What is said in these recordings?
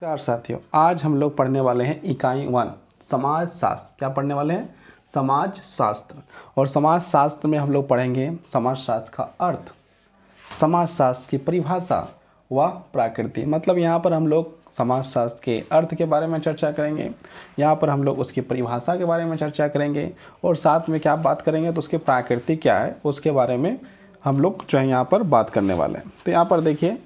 नमस्कार साथियों, आज हम लोग पढ़ने वाले हैं इकाई 1 समाज शास्त्र। क्या पढ़ने वाले हैं? समाज शास्त्र। और समाज शास्त्र में हम लोग पढ़ेंगे समाज शास्त्र का अर्थ, समाज शास्त्र की परिभाषा व प्रकृति। मतलब यहाँ पर हम लोग समाज शास्त्र के अर्थ के बारे में चर्चा करेंगे, यहाँ पर हम लोग उसकी परिभाषा के बारे में चर्चा करेंगे और साथ में क्या बात करेंगे तो उसकी प्रकृति क्या है उसके बारे में हम लोग जो है यहाँ पर बात करने वाले हैं। तो यहाँ पर देखिए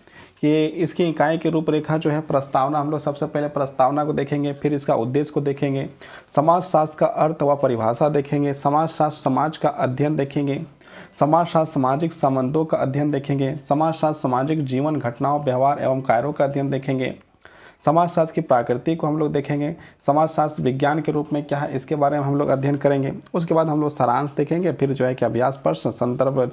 कि इसकी इकाई की रूपरेखा जो है प्रस्तावना, हम लोग सबसे पहले प्रस्तावना को देखेंगे, फिर इसका उद्देश्य को देखेंगे, समाज शास्त्र का अर्थ व परिभाषा देखेंगे, समाज शास्त्र समाज का अध्ययन देखेंगे, समाज शास्त्र सामाजिक संबंधों का अध्ययन देखेंगे, समाज शास्त्र सामाजिक जीवन घटनाओं व्यवहार एवं कार्यों का अध्ययन देखेंगे, समाज शास्त्र की प्रकृति को हम लोग देखेंगे, समाज शास्त्र विज्ञान के रूप में क्या है इसके बारे में हम लोग अध्ययन करेंगे। उसके बाद हम लोग सारांश देखेंगे, फिर जो है कि अभ्यास प्रश्न संदर्भ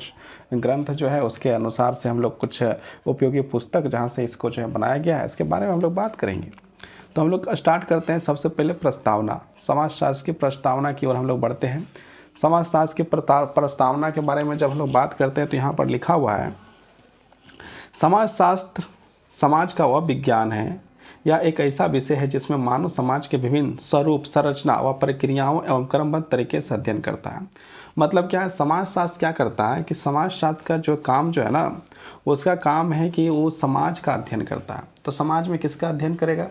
ग्रंथ जो है उसके अनुसार से हम लोग कुछ उपयोगी पुस्तक जहाँ से इसको जो है बनाया गया है इसके बारे में हम लोग बात करेंगे। तो हम लोग स्टार्ट करते हैं सबसे पहले प्रस्तावना। समाज शास्त्र की प्रस्तावना की ओर हम लोग बढ़ते हैं। समाज शास्त्र की प्रस्तावना के बारे में जब हम लोग बात करते हैं तो यहाँ पर लिखा हुआ है, समाज शास्त्र समाज का वह विज्ञान है यह एक ऐसा विषय है जिसमें मानव समाज के विभिन्न स्वरूप संरचना व प्रक्रियाओं एवं क्रमबद्ध तरीके से अध्ययन करता है। मतलब क्या है, समाज शास्त्र क्या करता है कि समाज शास्त्र का जो काम जो है ना उसका काम है कि वो समाज का अध्ययन करता है। तो समाज में किसका अध्ययन करेगा?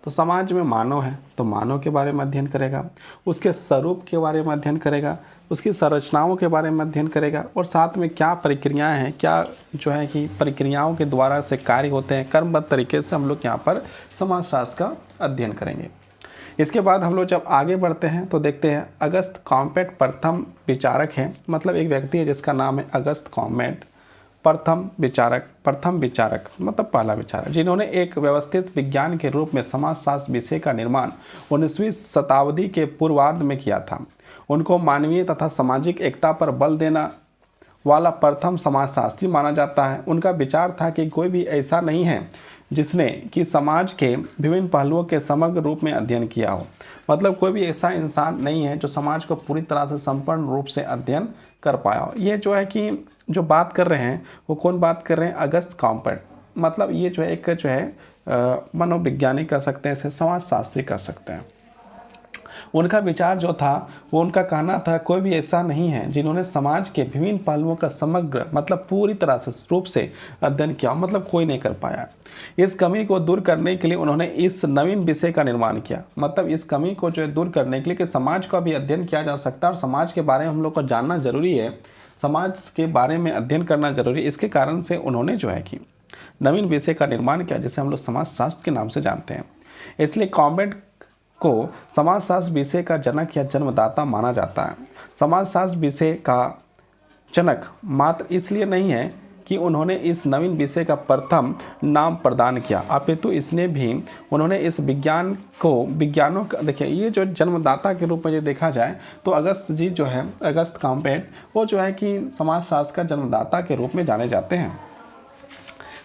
तो समाज में मानव है तो मानव के बारे में अध्ययन करेगा, उसके स्वरूप के बारे में अध्ययन करेगा, उसकी संरचनाओं के बारे में अध्ययन करेगा और साथ में क्या प्रक्रियाएं हैं, क्या जो है कि प्रक्रियाओं के द्वारा से कार्य होते हैं, क्रमबद्ध तरीके से हम लोग यहाँ पर समाज शास्त्र का अध्ययन करेंगे। इसके बाद हम लोग जब आगे बढ़ते हैं तो देखते हैं अगस्त कॉम्पेट प्रथम विचारक हैं। मतलब एक व्यक्ति है जिसका नाम है अगस्त कॉम्पेट प्रथम विचारक मतलब पहला विचारक, जिन्होंने एक व्यवस्थित विज्ञान के रूप में समाज शास्त्र विषय का निर्माण 19वीं शताब्दी के पूर्वार्ध में किया था। उनको मानवीय तथा सामाजिक एकता पर बल देना वाला प्रथम समाजशास्त्री माना जाता है। उनका विचार था कि कोई भी ऐसा नहीं है जिसने कि समाज के विभिन्न पहलुओं के समग्र रूप में अध्ययन किया हो। मतलब कोई भी ऐसा इंसान नहीं है जो समाज को पूरी तरह से संपूर्ण रूप से अध्ययन कर पाया हो। ये जो है कि जो बात कर रहे हैं वो कौन बात कर रहे हैं? अगस्त कॉम्पेट। मतलब ये जो है एक जो है मनोवैज्ञानिक कह सकते हैं, इसे समाजशास्त्री कह सकते हैं। उनका विचार जो था वो उनका कहना था कोई भी ऐसा नहीं है जिन्होंने समाज के विभिन्न पहलुओं का समग्र मतलब पूरी तरह से रूप से अध्ययन किया। मतलब कोई नहीं कर पाया। इस कमी को दूर करने के लिए उन्होंने इस नवीन विषय का निर्माण किया। मतलब इस कमी को जो है दूर करने के लिए कि समाज का भी अध्ययन किया जा सकता है और समाज के बारे में हम लोग को जानना जरूरी है, समाज के बारे में अध्ययन करना जरूरी है। इसके कारण से उन्होंने जो है कि नवीन विषय का निर्माण किया जिसे हम लोग समाज शास्त्र के नाम से जानते हैं। इसलिए कॉम्पेट को समाज शास्त्र विषय का जनक या जन्मदाता माना जाता है। समाज शास्त्र विषय का जनक मात्र इसलिए नहीं है कि उन्होंने इस नवीन विषय का प्रथम नाम प्रदान किया, अपितु इसने भी उन्होंने इस विज्ञान को विज्ञानों का, देखिए ये जो जन्मदाता के रूप में जो देखा जाए तो अगस्त जी जो है अगस्त कॉम्पेट वो जो है कि समाज शास्त्र का जन्मदाता के रूप में जाने जाते हैं।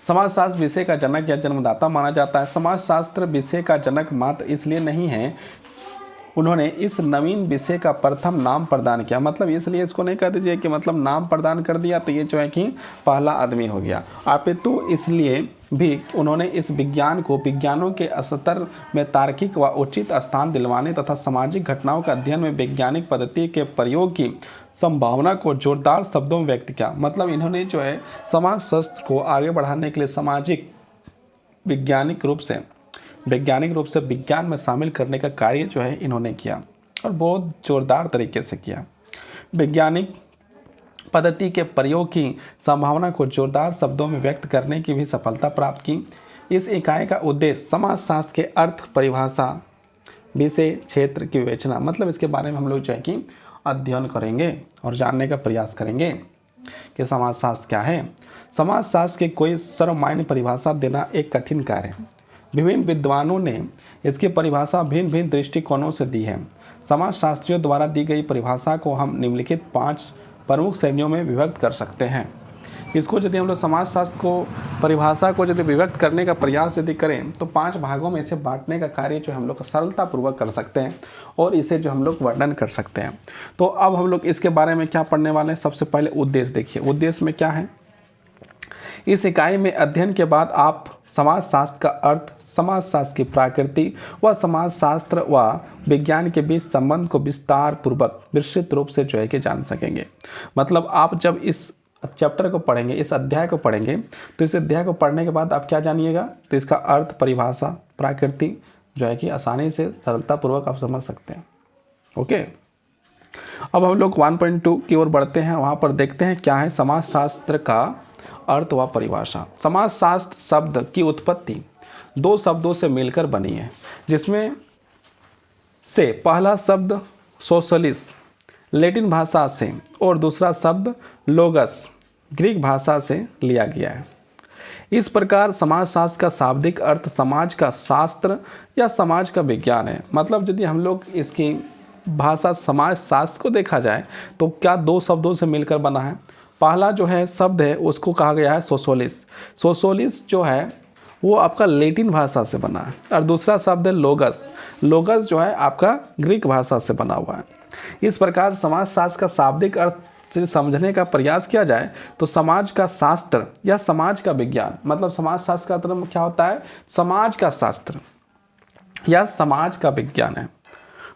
समाज शास्त्र विषय का जनक या जन्मदाता माना जाता है। समाज शास्त्र विषय का जनक मात्र इसलिए नहीं है उन्होंने इस नवीन विषय का प्रथम नाम प्रदान किया। मतलब इसलिए इसको नहीं कह दीजिए कि मतलब नाम प्रदान कर दिया तो ये जो है कि पहला आदमी हो गया, अपितु इसलिए भी उन्होंने इस विज्ञान को विज्ञानों के स्तर में तार्किक व उचित स्थान दिलवाने तथा सामाजिक घटनाओं का अध्ययन में वैज्ञानिक पद्धति के प्रयोग की संभावना को जोरदार शब्दों में व्यक्त किया। मतलब इन्होंने जो है समाज शास्त्र को आगे बढ़ाने के लिए सामाजिक वैज्ञानिक रूप से विज्ञान में शामिल करने का कार्य जो है इन्होंने किया और बहुत जोरदार तरीके से किया। वैज्ञानिक पद्धति के प्रयोग की संभावना को जोरदार शब्दों में व्यक्त करने की भी सफलता प्राप्त की। इस इकाई का उद्देश्य समाज शास्त्र के अर्थ, परिभाषा, विषय, क्षेत्र की विवेचना, मतलब इसके बारे में हम लोग जो है कि अध्ययन करेंगे और जानने का प्रयास करेंगे कि समाज शास्त्र क्या है। समाज शास्त्र की कोई सर्वमान्य परिभाषा देना एक कठिन कार्य है। विभिन्न विद्वानों ने इसकी परिभाषा भिन्न भिन्न दृष्टिकोणों से दी है। समाज शास्त्रियों द्वारा दी गई परिभाषा को हम निम्नलिखित 5 प्रमुख श्रेणियों में विभक्त कर सकते हैं। इसको यदि हम लोग समाज शास्त्र को परिभाषा को यदि विभक्त करने का प्रयास यदि करें तो 5 भागों में इसे बांटने का कार्य जो हम लोग सरलतापूर्वक कर सकते हैं और इसे जो हम लोग वर्णन कर सकते हैं। तो अब हम लोग इसके बारे में क्या पढ़ने वाले हैं? सबसे पहले उद्देश्य देखिए, उद्देश्य में क्या है। इस इकाई में अध्ययन के बाद आप समाज शास्त्र का अर्थ, समाजशास्त्र की प्रकृति व समाजशास्त्र व विज्ञान के बीच संबंध को विस्तार पूर्वक विस्तृत रूप से जो है कि जान सकेंगे। मतलब आप जब इस चैप्टर को पढ़ेंगे, इस अध्याय को पढ़ेंगे, तो इस अध्याय को पढ़ने के बाद आप क्या जानिएगा, तो इसका अर्थ, परिभाषा, प्रकृति जो है कि आसानी से सरलतापूर्वक आप समझ सकते हैं। ओके, अब हम लोग 1.2 की ओर बढ़ते हैं। वहाँ पर देखते हैं क्या है समाजशास्त्र का अर्थ व परिभाषा। समाजशास्त्र शब्द की उत्पत्ति दो शब्दों से मिलकर बनी है, जिसमें से पहला शब्द सोशलिस लैटिन भाषा से और दूसरा शब्द लोगस ग्रीक भाषा से लिया गया है। इस प्रकार समाजशास्त्र का शाब्दिक अर्थ समाज का शास्त्र या समाज का विज्ञान है। मतलब यदि हम लोग इसकी भाषा समाजशास्त्र को देखा जाए तो क्या दो शब्दों से मिलकर बना है। पहला जो है शब्द है उसको कहा गया है सोशलिस। सोशलिस जो है वो आपका लैटिन भाषा से बना है, और दूसरा शब्द है लोगस। लोगस जो है आपका ग्रीक भाषा से बना हुआ है। इस प्रकार समाजशास्त्र का शाब्दिक अर्थ से समझने का प्रयास किया जाए तो समाज का शास्त्र या समाज का विज्ञान, मतलब समाजशास्त्र का मतलब क्या होता है, समाज का शास्त्र या समाज का विज्ञान है।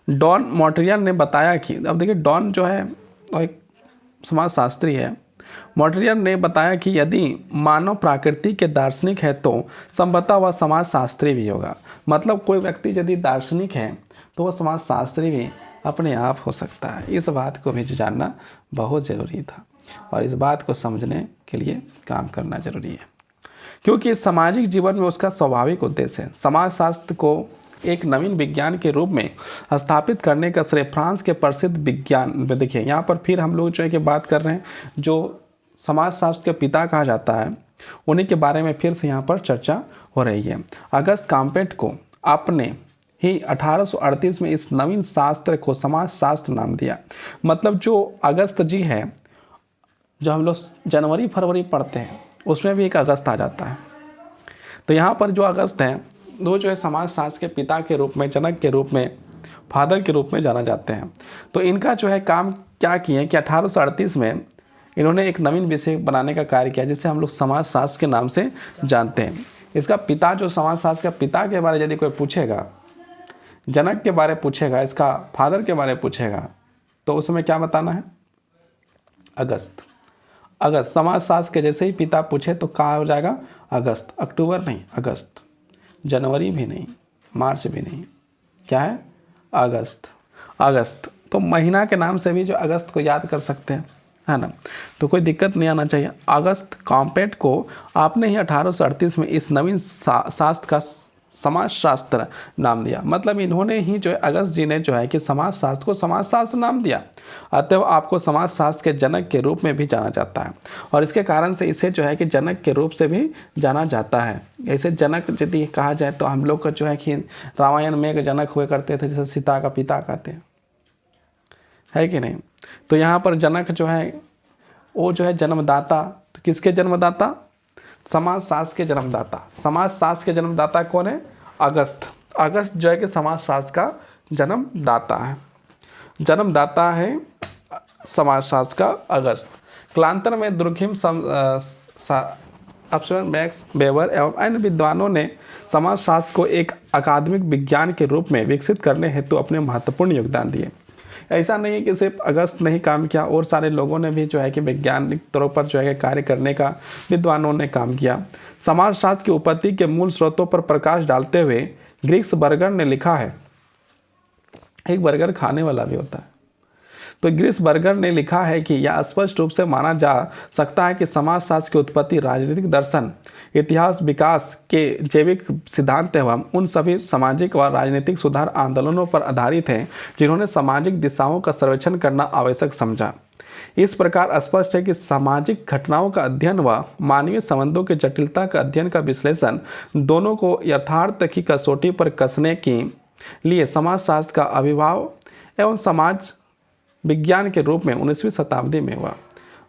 डॉन मोंट्रियल ने बताया कि, अब देखिए डॉन जो है वो एक समाजशास्त्री है। मोंट्रियल ने बताया कि यदि मानव प्रकृति के दार्शनिक है तो संभवतः वह समाजशास्त्री भी होगा। मतलब कोई व्यक्ति यदि दार्शनिक है तो वह समाजशास्त्री भी अपने आप हो सकता है। इस बात को भी जानना बहुत ज़रूरी था और इस बात को समझने के लिए काम करना ज़रूरी है, क्योंकि सामाजिक जीवन में उसका स्वाभाविक उद्देश्य है। समाजशास्त्र को एक नवीन विज्ञान के रूप में स्थापित करने का श्रेय फ्रांस के प्रसिद्ध विज्ञान, देखिए यहाँ पर फिर हम लोग जो है कि बात कर रहे हैं जो समाजशास्त्र के पिता कहा जाता है, उन्हीं के बारे में फिर से यहाँ पर चर्चा हो रही है। अगस्त कॉम्पेट को आपने ही 1838 में इस नवीन शास्त्र को समाजशास्त्र नाम दिया। मतलब जो अगस्त जी है, जो हम लोग जनवरी फरवरी पढ़ते हैं उसमें भी एक अगस्त आ जाता है। तो यहाँ पर जो अगस्त हैं वो जो है समाजशास्त्र के पिता के रूप में, जनक के रूप में, फादर के रूप में जाना जाते हैं। तो इनका जो है काम क्या किए कि 1838 में इन्होंने एक नवीन विषय बनाने का कार्य किया जिसे हम लोग समाजशास्त्र के नाम से जानते हैं। इसका पिता, जो समाजशास्त्र का पिता के बारे में यदि कोई पूछेगा, जनक के बारे में पूछेगा, इसका फादर के बारे में पूछेगा, तो उसमें क्या बताना है, अगस्त। अगस्त समाजशास्त्र के जैसे ही पिता पूछे तो कहाँ हो जाएगा, अगस्त। अक्टूबर नहीं, अगस्त। जनवरी भी नहीं, मार्च भी नहीं, क्या है, अगस्त। अगस्त तो महीना के नाम से भी जो अगस्त को याद कर सकते हैं, है ना, तो कोई दिक्कत नहीं आना चाहिए। अगस्त कॉम्पेट को आपने ही 1838 में इस नवीन शास्त्र का समाजशास्त्र नाम दिया। मतलब इन्होंने ही जो है, अगस्त जी ने जो है कि समाजशास्त्र को समाजशास्त्र नाम दिया। अतः आपको समाजशास्त्र के जनक के रूप में भी जाना जाता है और इसके कारण से इसे जो है कि जनक के रूप से भी जाना जाता है। ऐसे जनक यदि कहा जाए तो हम लोग का जो है कि रामायण में एक जनक हुए करते थे, जैसे सीता का पिता कहते हैं, है कि नहीं। तो यहाँ पर जनक जो है वो जो है जन्मदाता। तो किसके जन्मदाता, समाजशास्त्र के जन्मदाता। समाजशास्त्र के जन्मदाता कौन है, अगस्त। अगस्त जो है कि समाजशास्त्र का जन्मदाता है, जन्मदाता है समाजशास्त्र का अगस्त। कालांतर में दुर्खिम मैक्स वेबर एवं अन्य विद्वानों ने समाजशास्त्र को एक अकादमिक विज्ञान के रूप में विकसित करने हेतु अपने महत्वपूर्ण योगदान दिए। ऐसा नहीं है कि सिर्फ अगस्त ने ही काम किया, और सारे लोगों ने भी जो है कि वैज्ञानिक तौर पर जो है कार्य करने का विद्वानों ने काम किया। समाजशास्त्र की उत्पत्ति के मूल स्रोतों पर प्रकाश डालते हुए ग्रीक्स बर्गर ने लिखा है, एक बर्गर खाने वाला भी होता है, तो ग्रीक्स बर्गर ने लिखा है कि यह स्पष्ट रूप से माना जा सकता है कि समाजशास्त्र की उत्पत्ति राजनीतिक दर्शन, इतिहास, विकास के जैविक सिद्धांत एवं उन सभी सामाजिक व राजनीतिक सुधार आंदोलनों पर आधारित है जिन्होंने सामाजिक दिशाओं का सर्वेक्षण करना आवश्यक समझा। इस प्रकार स्पष्ट है कि सामाजिक घटनाओं का अध्ययन व मानवीय संबंधों की जटिलता का अध्ययन का विश्लेषण दोनों को यथार्थ की कसौटी पर कसने के लिए समाजशास्त्र का आविर्भाव एवं समाज विज्ञान के रूप में 19वीं शताब्दी में हुआ।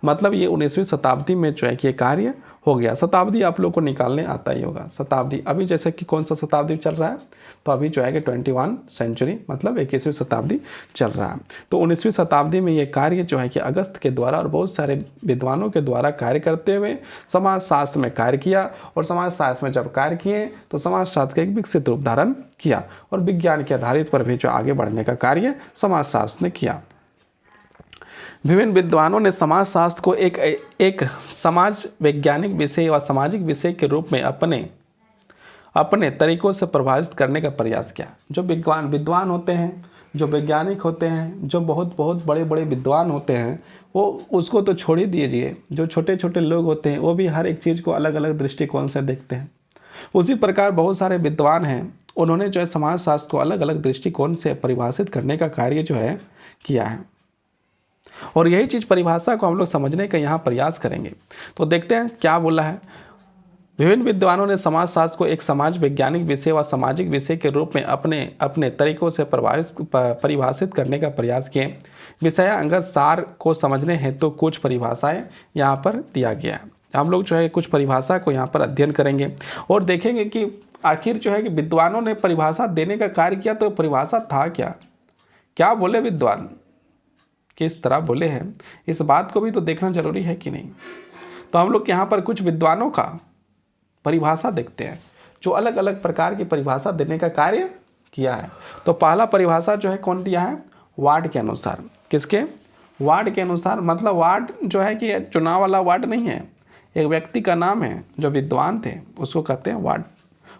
मतलब ये 19वीं शताब्दी में जो है कि कार्य हो गया। शताब्दी आप लोग को निकालने आता ही होगा। शताब्दी अभी जैसे कि कौन सा शताब्दी चल रहा है, तो अभी जो है कि 21 सेंचुरी मतलब 21वीं शताब्दी चल रहा है। तो 19वीं शताब्दी में ये कार्य जो है कि अगस्त के द्वारा और बहुत सारे विद्वानों के द्वारा कार्य करते हुए समाजशास्त्र में कार्य किया, और समाजशास्त्र में जब कार्य किए तो समाजशास्त्र का एक विकसित रूप धारण किया, और विज्ञान के आधारित पर भी जो आगे बढ़ने का कार्य समाजशास्त्र ने किया। विभिन्न विद्वानों ने समाजशास्त्र को एक समाज वैज्ञानिक विषय व सामाजिक विषय के रूप में अपने तरीकों से प्रभावित करने का प्रयास किया। जो विद्वान होते हैं, जो वैज्ञानिक होते हैं, जो बहुत बहुत बड़े बड़े विद्वान होते हैं, वो उसको तो छोड़ ही दीजिए, जो छोटे छोटे लोग होते हैं वो भी हर एक चीज़ को अलग अलग दृष्टिकोण से देखते हैं। उसी प्रकार बहुत सारे विद्वान हैं, उन्होंने जो है समाजशास्त्र को अलग अलग दृष्टिकोण से परिभाषित करने का कार्य जो है किया है, और यही चीज़ परिभाषा को हम लोग समझने का यहाँ प्रयास करेंगे। तो देखते हैं क्या बोला है। विभिन्न विद्वानों ने समाजशास्त्र को एक समाज वैज्ञानिक विषय व सामाजिक विषय के रूप में अपने तरीकों से परिभाषित करने का प्रयास किए। विषय अंगत सार को समझने हेतु तो कुछ परिभाषाएं यहाँ पर दिया गया है। हम लोग जो है कुछ परिभाषा को यहाँ पर अध्ययन करेंगे और देखेंगे कि आखिर जो है कि विद्वानों ने परिभाषा देने का कार्य किया, तो परिभाषा था क्या, क्या बोले विद्वान, किस तरह बोले हैं, इस बात को भी तो देखना जरूरी है कि नहीं। तो हम लोग यहाँ पर कुछ विद्वानों का परिभाषा देखते हैं जो अलग अलग प्रकार की परिभाषा देने का कार्य किया है। तो पहला परिभाषा जो है कौन दिया है, वार्ड के अनुसार। किसके, वार्ड के अनुसार, मतलब वार्ड जो है कि चुनाव वाला वार्ड नहीं है, एक व्यक्ति का नाम है, जो विद्वान थे उसको कहते हैं वार्ड,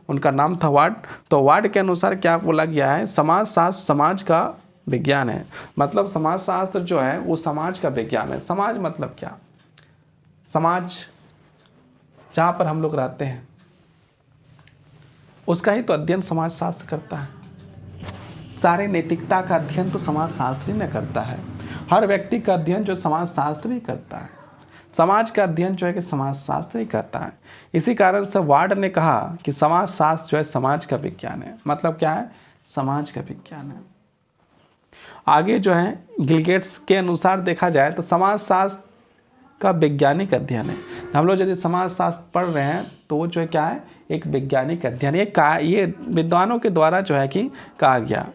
उनका नाम था वार्ड। तो वार्ड के अनुसार क्या बोला गया है, समाजशास्त्र समाज का विज्ञान है। मतलब समाजशास्त्र जो है वो समाज का विज्ञान है। समाज मतलब क्या, समाज जहाँ पर हम लोग रहते हैं उसका ही तो अध्ययन समाजशास्त्र करता है। सारे नैतिकता का अध्ययन तो समाजशास्त्री ने करता है। हर व्यक्ति का अध्ययन जो समाजशास्त्री करता है, समाज का अध्ययन जो है कि समाजशास्त्री करता है। इसी कारण से वार्ड ने कहा कि समाजशास्त्र जो है समाज का विज्ञान है। मतलब क्या है, समाज का विज्ञान है। आगे जो है गिलगेट्स के अनुसार देखा जाए तो समाजशास्त्र का वैज्ञानिक अध्ययन है। हम लोग यदि समाजशास्त्र पढ़ रहे हैं तो वो जो है क्या है, एक वैज्ञानिक अध्ययन। ये विद्वानों के द्वारा जो है कि कहा गया।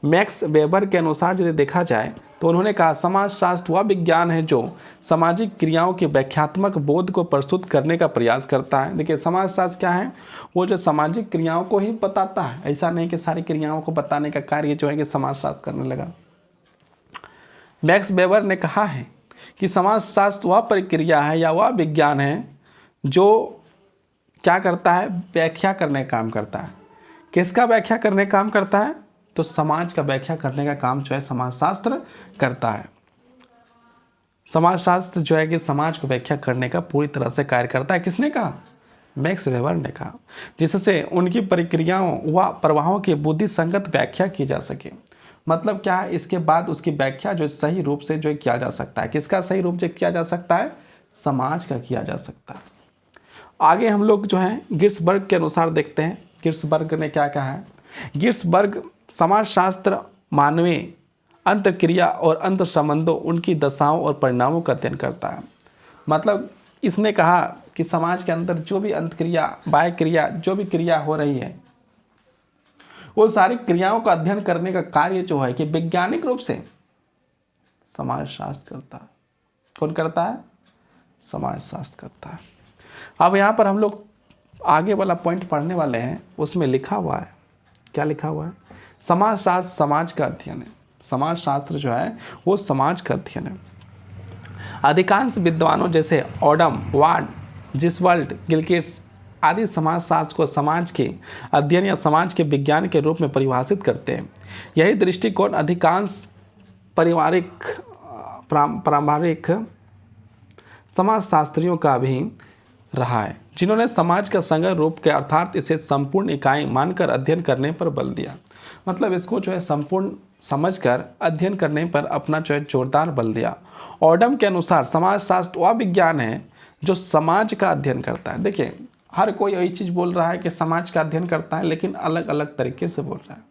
मैक्स वेबर के अनुसार यदि देखा जाए तो उन्होंने कहा समाजशास्त्र वह विज्ञान है जो सामाजिक क्रियाओं के व्याख्यात्मक बोध को प्रस्तुत करने का प्रयास करता है। देखिए समाजशास्त्र क्या है, वो जो सामाजिक क्रियाओं को ही बताता है। ऐसा नहीं कि सारी क्रियाओं को बताने का कार्य जो है कि समाजशास्त्र करने लगा। मैक्स वेबर ने कहा है कि समाजशास्त्र वह प्रक्रिया है या वह विज्ञान है जो क्या करता है, व्याख्या करने का काम करता है। किसका व्याख्या करने का काम करता है, तो समाज का व्याख्या करने का काम जो है समाजशास्त्र करता है। समाजशास्त्र जो है कि समाज को व्याख्या करने का पूरी तरह से कार्य करता है। किसने कहा, मैक्स वेबर ने कहा, जिससे उनकी प्रक्रियाओं व प्रवाहों की बुद्धि संगत व्याख्या की जा सके। मतलब क्या है, इसके बाद उसकी व्याख्या जो सही रूप से जो किया जा सकता है। किसका सही रूप से किया जा सकता है, समाज का किया जा सकता है। आगे हम लोग जो है गिर्सबर्ग के अनुसार देखते हैं। गिर्सबर्ग ने क्या कहा है, गिर्सबर्ग समाजशास्त्र मानवीय अंतक्रिया और अंतर संबंधों, उनकी दशाओं और परिणामों का अध्ययन करता है। मतलब इसने कहा कि समाज के अंदर जो भी अंतक्रिया, बाह्य क्रिया, जो भी क्रिया हो रही है, वो सारी क्रियाओं का अध्ययन करने का कार्य जो है कि वैज्ञानिक रूप से समाजशास्त्र करता है। कौन करता है, समाजशास्त्र करता है। अब यहाँ पर हम लोग आगे वाला पॉइंट पढ़ने वाले हैं, उसमें लिखा हुआ है, क्या लिखा हुआ है, समाजशास्त्र समाज का अध्ययन है। समाजशास्त्र जो है वो समाज का अध्ययन है। अधिकांश विद्वानों जैसे ऑडम, वार्ड, जिसवाल्ड, गिलगेट्स आदि समाजशास्त्र को समाज के अध्ययन या समाज के विज्ञान के रूप में परिभाषित करते हैं। यही दृष्टिकोण अधिकांश प्रारंभिक समाजशास्त्रियों का भी रहा है, जिन्होंने समाज का संग्रह रूप के अर्थात इसे संपूर्ण इकाई मानकर अध्ययन करने पर बल दिया। मतलब इसको जो है संपूर्ण समझकर अध्ययन करने पर अपना जो है जोरदार बल दिया। ऑडम के अनुसार समाजशास्त्र वह विज्ञान है जो समाज का अध्ययन करता है। देखिए हर कोई यही चीज़ बोल रहा है कि समाज का अध्ययन करता है, लेकिन अलग अलग तरीके से बोल रहा है।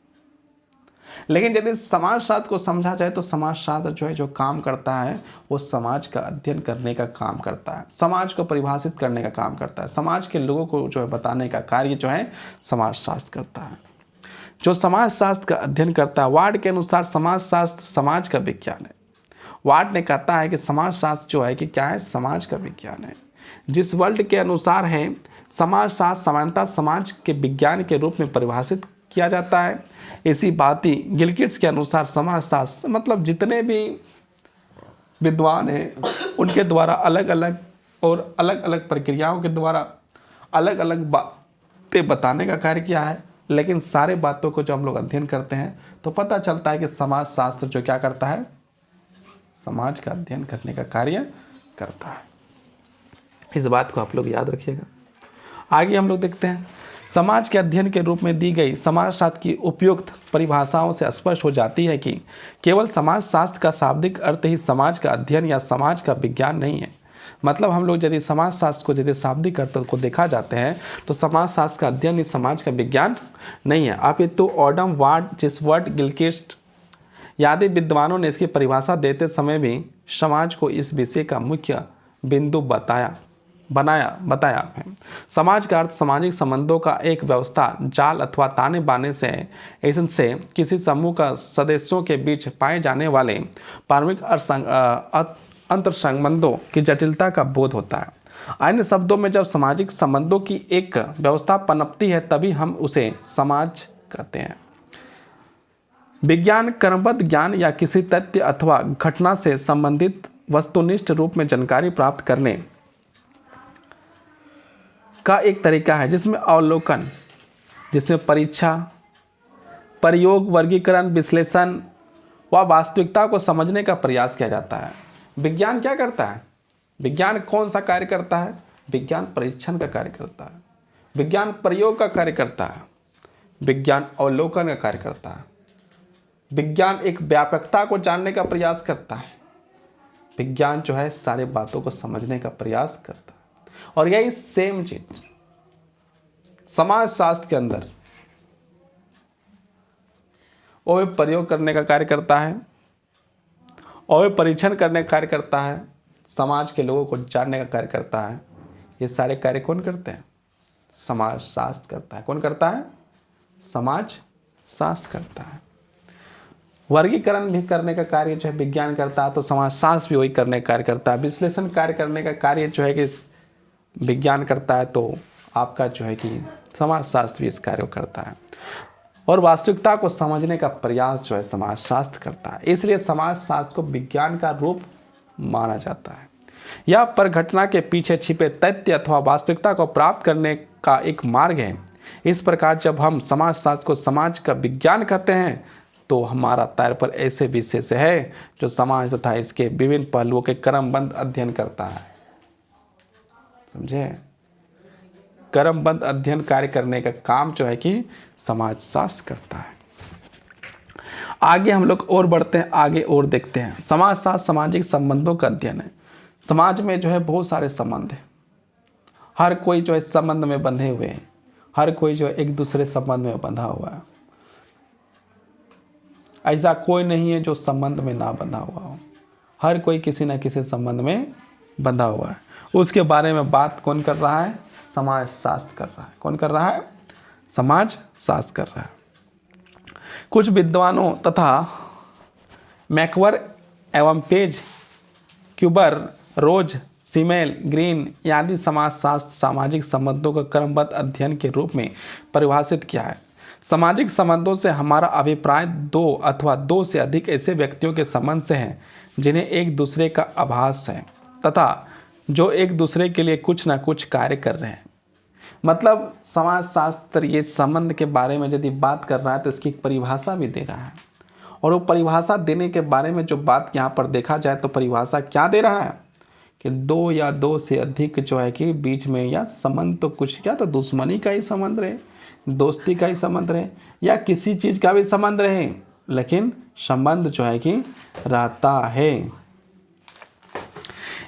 लेकिन यदि समाजशास्त्र को समझा जाए तो समाजशास्त्र जो है जो काम करता है वो समाज का अध्ययन करने का काम करता है, समाज को परिभाषित करने का काम करता है, समाज के लोगों को जो है बताने का कार्य जो है समाजशास्त्र करता है। जो समाजशास्त्र का अध्ययन करता है, वार्ड के अनुसार समाजशास्त्र समाज का विज्ञान है। वार्ड ने कहता है कि समाजशास्त्र जो है कि क्या है, समाज का विज्ञान है। जिस वर्ल्ड के अनुसार है समाजशास्त्र सामान्यतः समाज के विज्ञान के रूप में परिभाषित किया जाता है। इसी बात ही गिलकिट्स के अनुसार समाजशास्त्र मतलब जितने भी विद्वान हैं उनके द्वारा अलग अलग प्रक्रियाओं के द्वारा अलग अलग बातें बताने का कार्य किया है। लेकिन सारे बातों को जब हम लोग अध्ययन करते हैं तो पता चलता है कि समाजशास्त्र जो क्या करता है, समाज का अध्ययन करने का कार्य करता है। इस बात को आप लोग याद रखिएगा। आगे हम लोग देखते हैं, समाज के अध्ययन के रूप में दी गई समाजशास्त्र की उपयुक्त परिभाषाओं से स्पष्ट हो जाती है कि केवल समाजशास्त्र का शाब्दिक अर्थ ही समाज का अध्ययन या समाज का विज्ञान नहीं है। मतलब हम लोग यदि समाजशास्त्र को यदि शाब्दिक अर्थ को देखा जाते हैं तो समाजशास्त्र का अध्ययन ही समाज का विज्ञान नहीं है। आप ये तो ऑडम वार्ड, जिसवर्ट, गिलक्रिस्ट आदि विद्वानों ने इसकी परिभाषा देते समय भी समाज को इस विषय का मुख्य बिंदु बताया है। समाज का अर्थ सामाजिक संबंधों का एक व्यवस्था, जाल अथवा ताने बाने से इनसे किसी समूह का सदस्यों के बीच पाए जाने वाले पारस्परिक अंतर्संबंधों की जटिलता का बोध होता है। अन्य शब्दों में जब सामाजिक संबंधों की एक व्यवस्था पनपती है तभी हम उसे समाज कहते हैं। विज्ञान क्रमबद्ध ज्ञान या किसी तथ्य अथवा घटना से संबंधित वस्तुनिष्ठ रूप में जानकारी प्राप्त करने का एक तरीका है जिसमें अवलोकन, जिसमें परीक्षा, प्रयोग, वर्गीकरण, विश्लेषण व वास्तविकता को समझने का प्रयास किया जाता है। विज्ञान क्या करता है? विज्ञान कौन सा कार्य करता है? विज्ञान परीक्षण का कार्य करता है, विज्ञान प्रयोग का कार्य करता है, विज्ञान अवलोकन का कार्य करता है, विज्ञान एक व्यापकता को जानने का प्रयास करता है, विज्ञान जो है सारी बातों को समझने का प्रयास करता है। और यही सेम चीज समाजशास्त्र के अंदर वो प्रयोग करने का कार्य करता है और परीक्षण करने का कार्य करता है, समाज के लोगों को जानने का कार्य करता है। ये सारे कार्य कौन करते हैं? समाजशास्त्र करता है। कौन करता है? समाजशास्त्र करता है। वर्गीकरण भी करने का कार्य जो है विज्ञान करता है, तो समाजशास्त्र भी वही करने का कार्य करता है। विश्लेषण कार्य करने का कार्य जो है कि विज्ञान करता है, तो आपका जो है कि समाजशास्त्र भी इस कार्य को करता है। और वास्तविकता को समझने का प्रयास जो है समाजशास्त्र करता है। इसलिए समाजशास्त्र को विज्ञान का रूप माना जाता है। यह पर घटना के पीछे छिपे तथ्य अथवा वास्तविकता को प्राप्त करने का एक मार्ग है। इस प्रकार जब हम समाजशास्त्र को समाज का विज्ञान कहते हैं तो हमारा तार पर ऐसे विषय से है जो समाज तथा इसके विभिन्न पहलुओं के क्रमबद्ध अध्ययन करता है। समझे? क्रमबद्ध अध्ययन कार्य करने का काम जो है कि समाजशास्त्र करता है। आगे हम लोग और बढ़ते हैं, आगे और देखते हैं। समाजशास्त्र सामाजिक संबंधों का अध्ययन है। समाज में जो है बहुत सारे संबंध हैं, हर कोई जो है संबंध में बंधे हुए हैं, हर कोई जो है एक दूसरे संबंध में बंधा हुआ है। ऐसा कोई नहीं है जो संबंध में ना बंधा हुआ हो, हर कोई किसी न किसी संबंध में बंधा हुआ है। उसके बारे में बात कौन कर रहा है? समाजशास्त्र कर रहा है। कौन कर रहा है? समाजशास्त्र कर रहा है। कुछ विद्वानों तथा मैकवर एवं पेज, क्यूबर, रोज, सीमेल, ग्रीन आदि समाजशास्त्र सामाजिक संबंधों का क्रमबद्ध अध्ययन के रूप में परिभाषित किया है। सामाजिक संबंधों से हमारा अभिप्राय दो अथवा दो से अधिक ऐसे व्यक्तियों के संबंध से है जिन्हें एक दूसरे का आभास है तथा जो एक दूसरे के लिए कुछ ना कुछ कार्य कर रहे हैं। मतलब समाजशास्त्र ये संबंध के बारे में यदि बात कर रहा है तो इसकी एक परिभाषा भी दे रहा है। और वो परिभाषा देने के बारे में जो बात यहाँ पर देखा जाए तो परिभाषा क्या दे रहा है कि दो या दो से अधिक जो है कि बीच में या संबंध तो कुछ क्या तो दुश्मनी का ही संबंध रहे, दोस्ती का ही संबंध रहे या किसी चीज़ का भी संबंध रहे, लेकिन संबंध जो है कि रहता है।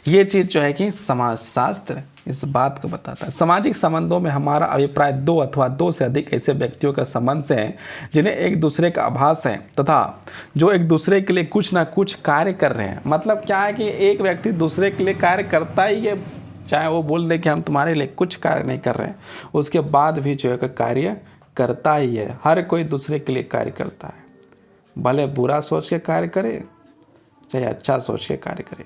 ये चीज़ जो है कि समाजशास्त्र इस बात को बताता है। सामाजिक संबंधों में हमारा अभिप्राय दो अथवा दो से अधिक ऐसे व्यक्तियों का संबंध से है जिन्हें एक दूसरे का आभास है तथा जो एक दूसरे के लिए कुछ ना कुछ कार्य कर रहे हैं। मतलब क्या है कि एक व्यक्ति दूसरे के लिए कार्य करता ही है, चाहे वो बोल दे कि हम तुम्हारे लिए कुछ कार्य नहीं कर रहे हैं, उसके बाद भी जो है कार्य करता ही है। हर कोई दूसरे के लिए कार्य करता है, भले बुरा सोच के कार्य करे चाहे अच्छा सोच के कार्य करे,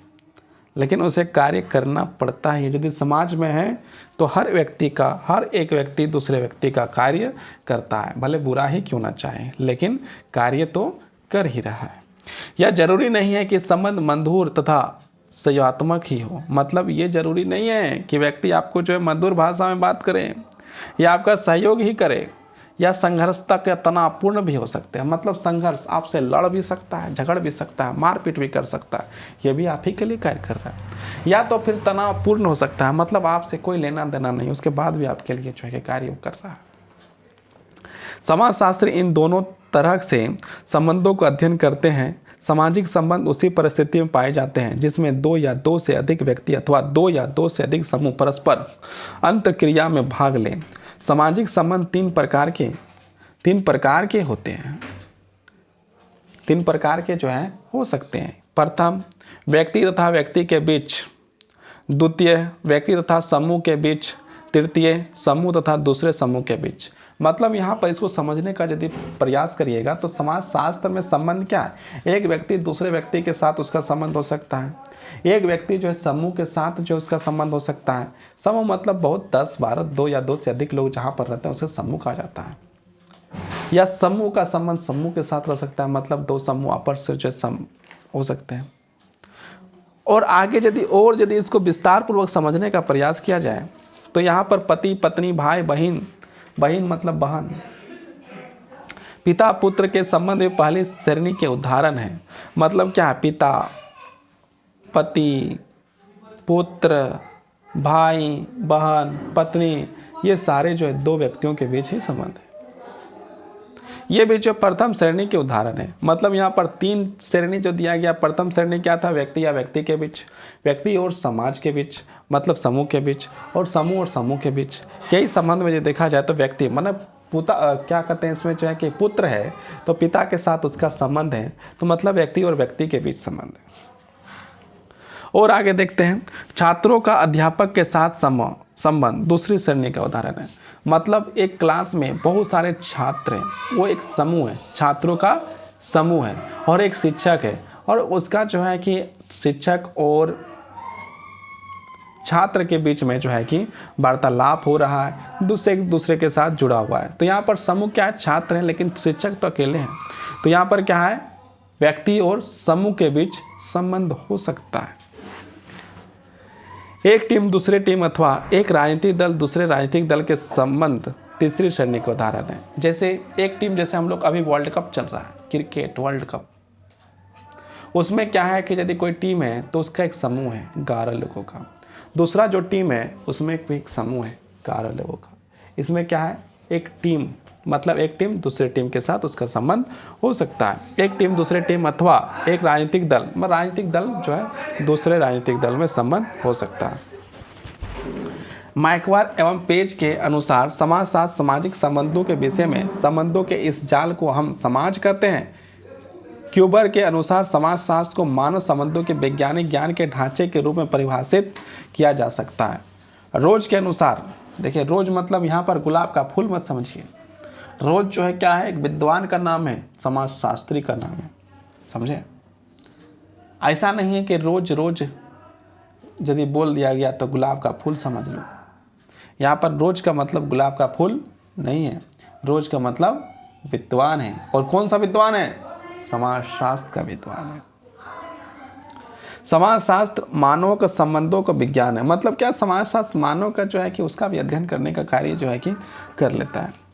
लेकिन उसे कार्य करना पड़ता है। यदि समाज में है तो हर एक व्यक्ति दूसरे व्यक्ति का कार्य करता है, भले बुरा ही क्यों ना चाहे, लेकिन कार्य तो कर ही रहा है। यह जरूरी नहीं है कि संबंध मधुर तथा सहयोगात्मक ही हो। मतलब ये जरूरी नहीं है कि व्यक्ति आपको जो है मधुर भाषा में बात करे या आपका सहयोग ही करे, या संघर्ष तक या तनावपूर्ण भी हो सकते हैं। मतलब संघर्ष आपसे लड़ भी सकता है, झगड़ भी सकता है, मारपीट भी कर सकता है, ये भी आप ही के लिए कार्य कर रहा है। या तो फिर तनावपूर्ण हो सकता है, मतलब आपसे कोई लेना देना नहीं, उसके बाद भी आपके लिए जो है कार्य कर रहा है। समाजशास्त्री इन दोनों तरह से संबंधों का अध्ययन करते हैं। सामाजिक संबंध उसी परिस्थिति में पाए जाते हैं जिसमें दो या दो से अधिक व्यक्ति अथवा दो या दो से अधिक समूह परस्पर अंतःक्रिया में भाग लें। सामाजिक संबंध तीन प्रकार के होते हैं, तीन प्रकार के जो है हो सकते हैं। प्रथम, व्यक्ति तथा व्यक्ति के बीच। द्वितीय, व्यक्ति तथा समूह के बीच। तृतीय, समूह तथा दूसरे समूह के बीच। मतलब यहाँ पर इसको समझने का यदि प्रयास करिएगा तो समाज शास्त्र में संबंध क्या है, एक व्यक्ति दूसरे व्यक्ति के साथ उसका संबंध हो सकता है, एक व्यक्ति जो है समूह के साथ जो उसका संबंध हो सकता है। समूह मतलब बहुत 10, 12, 2 या 2 से अधिक लोग जहाँ पर रहते हैं उसे समूह कहा जाता है। या समूह का संबंध समूह के साथ रह सकता है, मतलब दो समूह आपस से जो हो सकते हैं। और आगे यदि इसको विस्तार पूर्वक समझने का प्रयास किया जाए तो यहाँ पर पति पत्नी, भाई बहन, बहन मतलब बहन, पिता पुत्र के संबंध में पहली श्रेणी के उदाहरण है। मतलब क्या है, पिता, पति, पुत्र, भाई, बहन, पत्नी, ये सारे जो है दो व्यक्तियों के बीच ही संबंध है। ये भी जो प्रथम श्रेणी के उदाहरण है। मतलब यहाँ पर तीन श्रेणी जो दिया गया, प्रथम श्रेणी क्या था, व्यक्ति या व्यक्ति के बीच, व्यक्ति और समाज के बीच मतलब समूह के बीच, और समूह के बीच। यही संबंध में जो देखा जाए तो व्यक्ति मतलब क्या कहते हैं इसमें जो है कि पुत्र है तो पिता के साथ उसका संबंध है, तो मतलब व्यक्ति और व्यक्ति के बीच संबंध है। और आगे देखते हैं, छात्रों का अध्यापक के साथ संबंध दूसरी श्रेणी का उदाहरण है। मतलब एक क्लास में बहुत सारे छात्र हैं, वो एक समूह है, छात्रों का समूह है, और एक शिक्षक है, और उसका जो है कि शिक्षक और छात्र के बीच में जो है कि वार्तालाप हो रहा है, दूसरे के साथ जुड़ा हुआ है। तो यहाँ पर समूह क्या है, छात्र हैं, लेकिन शिक्षक तो अकेले हैं। तो यहाँ पर क्या है, व्यक्ति और समूह के बीच संबंध हो सकता है। एक टीम दूसरे टीम अथवा एक राजनीतिक दल दूसरे राजनीतिक दल के संबंध तीसरी श्रेणी का उदाहरण है। जैसे एक टीम, जैसे हम लोग अभी वर्ल्ड कप चल रहा है, क्रिकेट वर्ल्ड कप, उसमें क्या है कि यदि कोई टीम है तो उसका एक समूह है 11 लोगों का, दूसरा जो टीम है उसमें एक समूह है 11 लोगों का। इसमें क्या है, एक टीम मतलब एक टीम दूसरे टीम के साथ उसका संबंध हो सकता है। एक टीम दूसरे टीम अथवा एक राजनीतिक दल जो है दूसरे राजनीतिक दल में संबंध हो सकता है। मैकवार एवं पेज के अनुसार समाजशास्त्र सामाजिक संबंधों के विषय में संबंधों के इस जाल को हम समाज कहते हैं। क्यूबर के अनुसार समाजशास्त्र को मानव संबंधों के वैज्ञानिक ज्ञान के ढांचे के रूप में परिभाषित किया जा सकता है। रोज के अनुसार, देखिए रोज मतलब यहाँ पर गुलाब का फूल मत समझिए, रोज जो है क्या है, एक विद्वान का नाम है, समाजशास्त्री का नाम है, समझे। ऐसा नहीं है कि रोज यदि बोल दिया गया तो गुलाब का फूल समझ लो। यहाँ पर रोज का मतलब गुलाब का फूल नहीं है, रोज का मतलब विद्वान है। और कौन सा विद्वान है, समाजशास्त्र का विद्वान है। समाजशास्त्र मानव के संबंधों का विज्ञान है। मतलब क्या, समाजशास्त्र मानव का जो है कि उसका भी अध्ययन करने का कार्य जो है कि कर लेता है।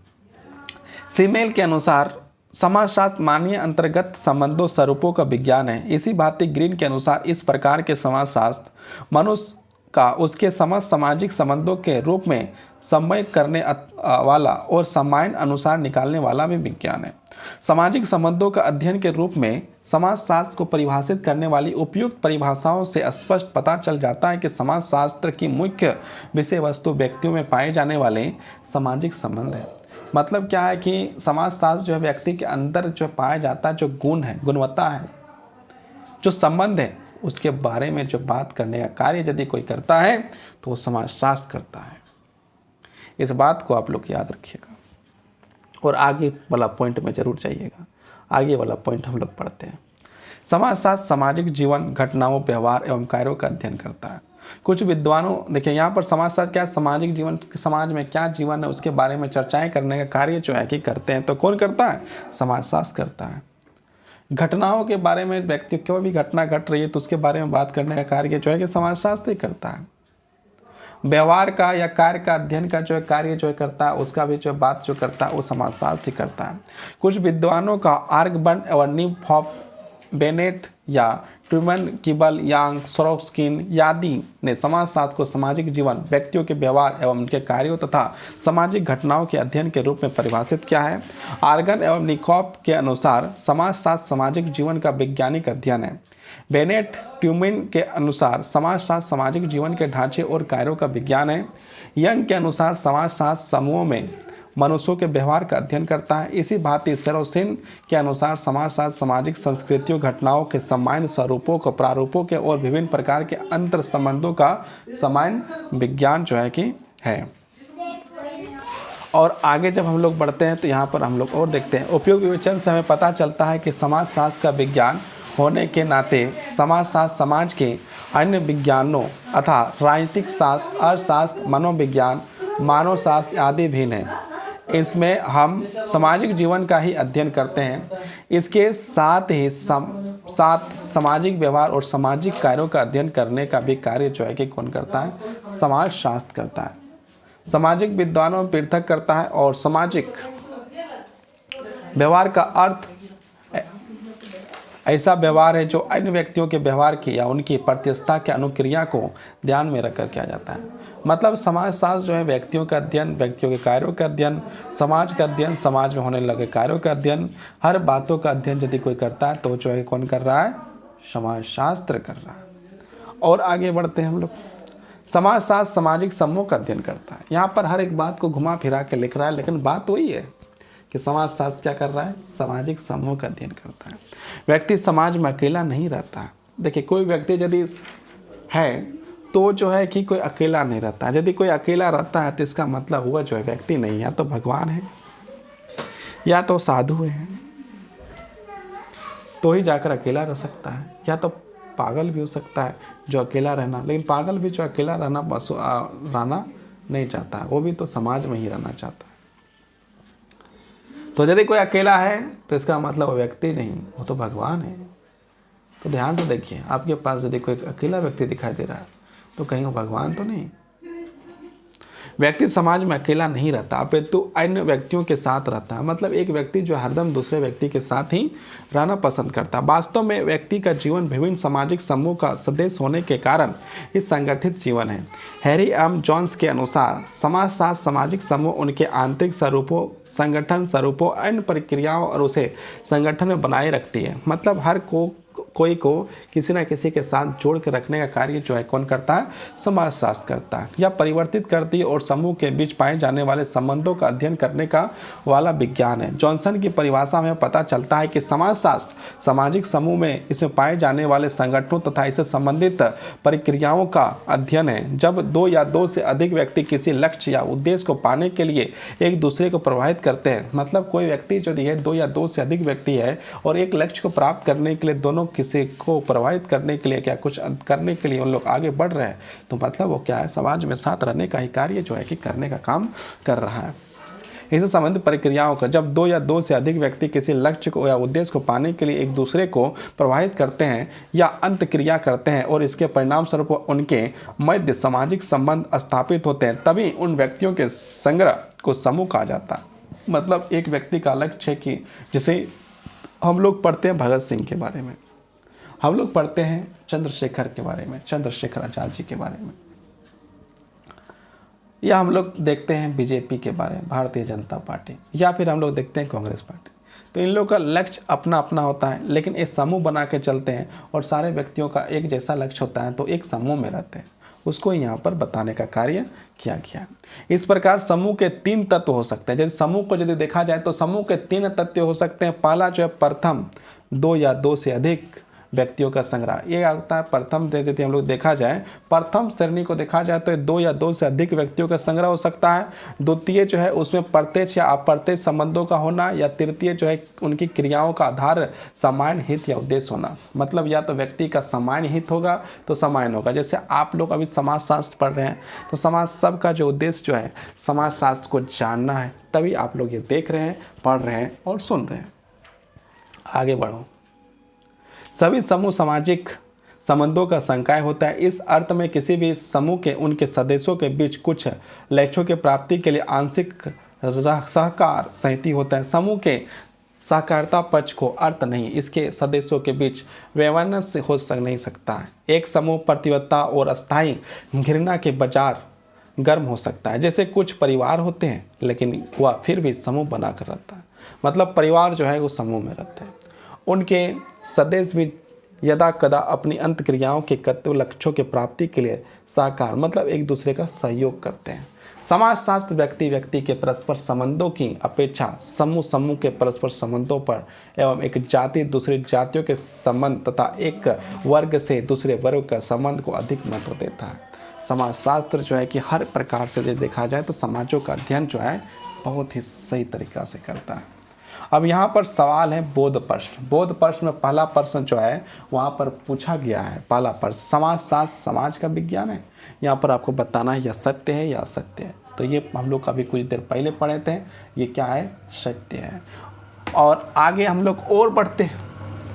सीमेल के अनुसार समाजशास्त्र मानवीय अंतर्गत संबंधों स्वरूपों का विज्ञान है। इसी भांति ग्रीन के अनुसार इस प्रकार के समाजशास्त्र मनुष्य का उसके समस्त सामाजिक संबंधों के रूप में समय करने वाला और सामान्य अनुसार निकालने वाला भी विज्ञान है। सामाजिक संबंधों का अध्ययन के रूप में समाजशास्त्र को परिभाषित करने वाली उपयुक्त परिभाषाओं से स्पष्ट पता चल जाता है कि समाजशास्त्र की मुख्य विषय वस्तु व्यक्तियों में पाए जाने वाले सामाजिक संबंध है। मतलब क्या है कि समाजशास्त्र जो है व्यक्ति के अंदर जो पाया जाता है, जो गुण है, गुणवत्ता है, जो संबंध है, उसके बारे में जो बात करने का कार्य यदि कोई करता है तो वो समाजशास्त्र करता है। इस बात को आप लोग याद रखिएगा और आगे वाला पॉइंट में जरूर जाइएगा। आगे वाला पॉइंट हम लोग पढ़ते हैं। समाजशास्त्र सामाजिक जीवन, घटनाओं, व्यवहार एवं कार्यों का अध्ययन करता है। कुछ विद्वानों, देखिए यहाँ पर समाजशास्त्र क्या, सामाजिक जीवन, समाज में क्या जीवन है उसके बारे में चर्चाएं करने का कार्य जो है कि करते हैं। तो कौन करता है? समाजशास्त्र करता है। घटनाओं के बारे में, व्यक्ति कोई भी घटना घट रही है तो उसके बारे में बात करने का कार्य जो है कि समाजशास्त्र ही करता है। व्यवहार का या कार्य का अध्ययन का जो है कार्य जो है करता है, उसका भी जो बात जो करता है वो समाजशास्त्र ही करता है। कुछ विद्वानों का आर्गबर्न और नीफ बेनेट या ट्रूमन, किबल, यांग, सोरोस्किन आदि ने समाजशास्त्र को सामाजिक जीवन, व्यक्तियों के व्यवहार एवं उनके कार्यों तथा सामाजिक घटनाओं के अध्ययन के रूप में परिभाषित किया है। आर्गन एवं निकॉप के अनुसार समाजशास्त्र सामाजिक जीवन का वैज्ञानिक अध्ययन है। बेनेट ट्यूमिन के अनुसार समाजशास्त्र सामाजिक जीवन के ढांचे और कार्यों का विज्ञान है। यंग के अनुसार समाजशास्त्र समूहों में मनुष्यों के व्यवहार का अध्ययन करता है। इसी भांति सेरोसिन के अनुसार समाजशास्त्र सामाजिक संस्कृतियों, घटनाओं के सामान्य स्वरूपों को, प्रारूपों के और विभिन्न प्रकार के अंतर संबंधों का सामान्य विज्ञान जो है कि है। और आगे जब हम लोग बढ़ते हैं तो यहाँ पर हम लोग और देखते हैं, उपयोग विवेचन से हमें पता चलता है कि समाजशास्त्र का विज्ञान होने के नाते समाजशास्त्र समाज के अन्य विज्ञानों अथा राजनीतिक शास्त्र, अर्थशास्त्र, मनोविज्ञान, मानव शास्त्र आदि भिन्न हैं। इसमें हम सामाजिक जीवन का ही अध्ययन करते हैं। इसके साथ ही सामाजिक व्यवहार और सामाजिक कार्यों का अध्ययन करने का भी कार्य जो है कि कौन करता है? समाजशास्त्र करता है। सामाजिक विद्वानों में पृथक करता है और सामाजिक व्यवहार का अर्थ ऐसा व्यवहार है जो अन्य व्यक्तियों के व्यवहार की या उनकी प्रत्यक्षता के अनुक्रिया को ध्यान में रखकर किया जाता है। मतलब समाजशास्त्र जो है व्यक्तियों का अध्ययन, व्यक्तियों के कार्यों का अध्ययन, समाज का अध्ययन, समाज में होने लगे कार्यों का अध्ययन, हर बातों का अध्ययन यदि कोई करता है तो जो है कौन कर रहा है? समाजशास्त्र कर रहा है। और आगे बढ़ते हैं हम लोग। समाजशास्त्र सामाजिक समूह का अध्ययन करता है। यहाँ पर हर एक बात को घुमा फिरा के लिख रहा है, लेकिन बात वही है कि समाजशास्त्र क्या कर रहा है? सामाजिक समूह का अध्ययन करता है। व्यक्ति समाज में अकेला नहीं रहता है। देखिए, कोई व्यक्ति यदि है तो जो है कि कोई अकेला नहीं रहता है। यदि कोई अकेला रहता है तो इसका मतलब हुआ जो है व्यक्ति नहीं, या तो भगवान है या तो साधु है, तो ही जाकर अकेला रह सकता है, या तो पागल भी हो सकता है जो अकेला रहना, लेकिन पागल भी जो अकेला रहना नहीं चाहता, वो भी तो समाज में ही रहना चाहता है। तो यदि कोई अकेला है तो इसका मतलब वो व्यक्ति नहीं, वो तो भगवान है। तो ध्यान से देखिए, आपके पास यदि कोई अकेला व्यक्ति दिखाई दे रहा है तो कहीं वो भगवान तो नहीं। व्यक्ति समाज में अकेला नहीं रहता, अपितु अन्य व्यक्तियों के साथ रहता है। मतलब एक व्यक्ति जो हरदम दूसरे व्यक्ति के साथ ही रहना पसंद करता है। वास्तव में व्यक्ति का जीवन विभिन्न सामाजिक समूह का सदस्य होने के कारण ही संगठित जीवन है। हैरी एम जॉन्स के अनुसार समाजशास्त्र सामाजिक समूह उनके आंतरिक स्वरूपों, संगठन स्वरूपों, अन्य प्रक्रियाओं और उसे संगठन में बनाए रखती है। मतलब हर कोई को किसी न किसी के साथ जोड़ के रखने का कार्य जो है कौन करता है? समाजशास्त्र करता है। यह परिवर्तित करती है और समूह के बीच पाए जाने वाले संबंधों का अध्ययन करने का वाला विज्ञान है। जॉनसन की परिभाषा में पता चलता है कि समाजशास्त्र सामाजिक समूह में इसमें पाए जाने वाले संगठनों तथा इससे संबंधित प्रक्रियाओं का अध्ययन है। जब दो या दो से अधिक व्यक्ति किसी लक्ष्य या उद्देश्य को पाने के लिए एक दूसरे को प्रभावित करते हैं। मतलब कोई व्यक्ति जो है, दो या दो से अधिक व्यक्ति है और एक लक्ष्य को प्राप्त करने के लिए दोनों किसी को प्रभावित करने के लिए, क्या कुछ करने के लिए उन लोग आगे बढ़ रहे हैं, तो मतलब वो क्या है? समाज में साथ रहने का ही कार्य जो है कि करने का काम कर रहा है। इससे संबंधित प्रक्रियाओं का, जब दो या दो से अधिक व्यक्ति किसी लक्ष्य को या उद्देश्य को पाने के लिए एक दूसरे को प्रभावित करते हैं या अंत क्रिया करते हैं और इसके परिणाम स्वरूप उनके मध्य सामाजिक संबंध स्थापित होते हैं, तभी उन व्यक्तियों के संग्रह को समूह कहा जाता है। मतलब एक व्यक्ति का लक्ष्य है कि जैसे हम लोग पढ़ते हैं भगत सिंह के बारे में, हम लोग पढ़ते हैं चंद्रशेखर के बारे में, चंद्रशेखर आजाद जी के बारे में, या हम लोग देखते हैं बीजेपी के बारे में, भारतीय जनता पार्टी, या फिर हम लोग देखते हैं कांग्रेस पार्टी। तो इन लोगों का लक्ष्य अपना अपना होता है, लेकिन एक समूह बना के चलते हैं और सारे व्यक्तियों का एक जैसा लक्ष्य होता है, तो एक समूह में रहते हैं। उसको यहाँ पर बताने का कार्य किया गया। इस प्रकार समूह के 3 तत्व हो सकते हैं। यदि समूह को यदि देखा जाए तो समूह के 3 तत्व हो सकते हैं। पहला जो है प्रथम, 2 या 2 से अधिक व्यक्तियों का संग्रह, ये आता है प्रथम। यदि हम लोग देखा जाए प्रथम श्रेणी को देखा जाए तो 2 या 2 से अधिक व्यक्तियों का संग्रह हो सकता है। द्वितीय जो है उसमें प्रत्यक्ष या अप्रत्यक्ष संबंधों का होना, या तृतीय जो है उनकी क्रियाओं का आधार सामान्य हित या उद्देश्य होना। मतलब या तो व्यक्ति का सामान्य हित होगा तो सामान्य होगा। जैसे आप लोग अभी समाजशास्त्र पढ़ रहे हैं तो समाज सबका जो उद्देश्य जो है समाजशास्त्र को जानना है, तभी आप लोग ये देख रहे हैं, पढ़ रहे हैं और सुन रहे हैं। आगे बढ़ो। सभी समूह सामाजिक संबंधों का संकाय होता है। इस अर्थ में किसी भी समूह के उनके सदस्यों के बीच कुछ लक्ष्यों की प्राप्ति के लिए आंशिक सहकार सहित होता है। समूह के सहकारिता पक्ष को अर्थ नहीं, इसके सदस्यों के बीच वैमनस्य हो नहीं सकता है। एक समूह प्रतिबद्धता और अस्थायी घृणा के बाजार गर्म हो सकता है। जैसे कुछ परिवार होते हैं लेकिन वह फिर भी समूह बनाकर रहता है। मतलब परिवार जो है वो समूह में रहते हैं। उनके सदस्य भी यदा कदा अपनी अंत क्रियाओं के कर्तव्य लक्ष्यों की प्राप्ति के लिए सहकार मतलब एक दूसरे का सहयोग करते हैं। समाजशास्त्र व्यक्ति व्यक्ति के परस्पर संबंधों की अपेक्षा समूह समूह के परस्पर संबंधों पर एवं एक जाति दूसरी जातियों के संबंध तथा एक वर्ग से दूसरे वर्ग का संबंध को अधिक महत्व देता है। समाजशास्त्र जो है कि हर प्रकार से यदि देखा जाए तो समाजों का अध्ययन जो है बहुत ही सही तरीक़ा से करता है। अब यहाँ पर सवाल है बोध प्रश्न। बोध प्रश्न में पहला प्रश्न जो है वहाँ पर पूछा गया है, पहला प्रश्न, समाजशास्त्र समाज का विज्ञान है। यहाँ पर आपको बताना है यह सत्य है या असत्य है। तो ये हम लोग अभी कुछ देर पहले पढ़े थे, ये क्या है, सत्य है। और आगे हम लोग और बढ़ते हैं,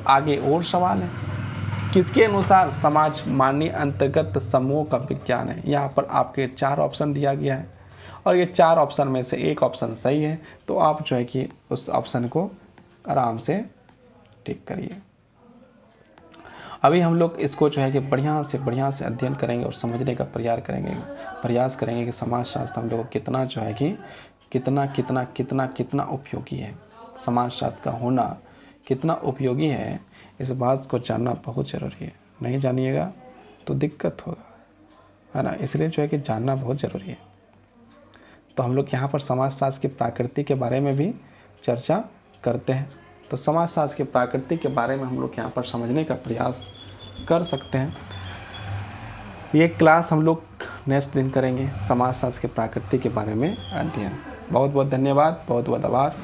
आगे और सवाल है, किसके अनुसार समाज माननीय अंतर्गत समूह का विज्ञान है। यहाँ पर आपके 4 ऑप्शन दिया गया है और ये 4 ऑप्शन में से एक ऑप्शन सही है, तो आप जो है कि उस ऑप्शन को आराम से टिक करिए। अभी हम लोग इसको जो है कि बढ़िया से अध्ययन करेंगे और समझने का प्रयास करेंगे कि समाजशास्त्र हम लोग को कितना जो है कि कितना उपयोगी है, समाजशास्त्र का होना कितना उपयोगी है, इस बात को जानना बहुत ज़रूरी है। नहीं जानिएगा तो दिक्कत होगा, है ना। इसलिए जो है कि जानना बहुत ज़रूरी है। तो हम लोग यहाँ पर समाजशास्त्र की प्रकृति के बारे में भी चर्चा करते हैं। तो समाजशास्त्र की प्रकृति के बारे में हम लोग यहाँ पर समझने का प्रयास कर सकते हैं। ये क्लास हम लोग नेक्स्ट दिन करेंगे, समाजशास्त्र की प्रकृति के बारे में अध्ययन। बहुत बहुत धन्यवाद, बहुत बहुत आभार।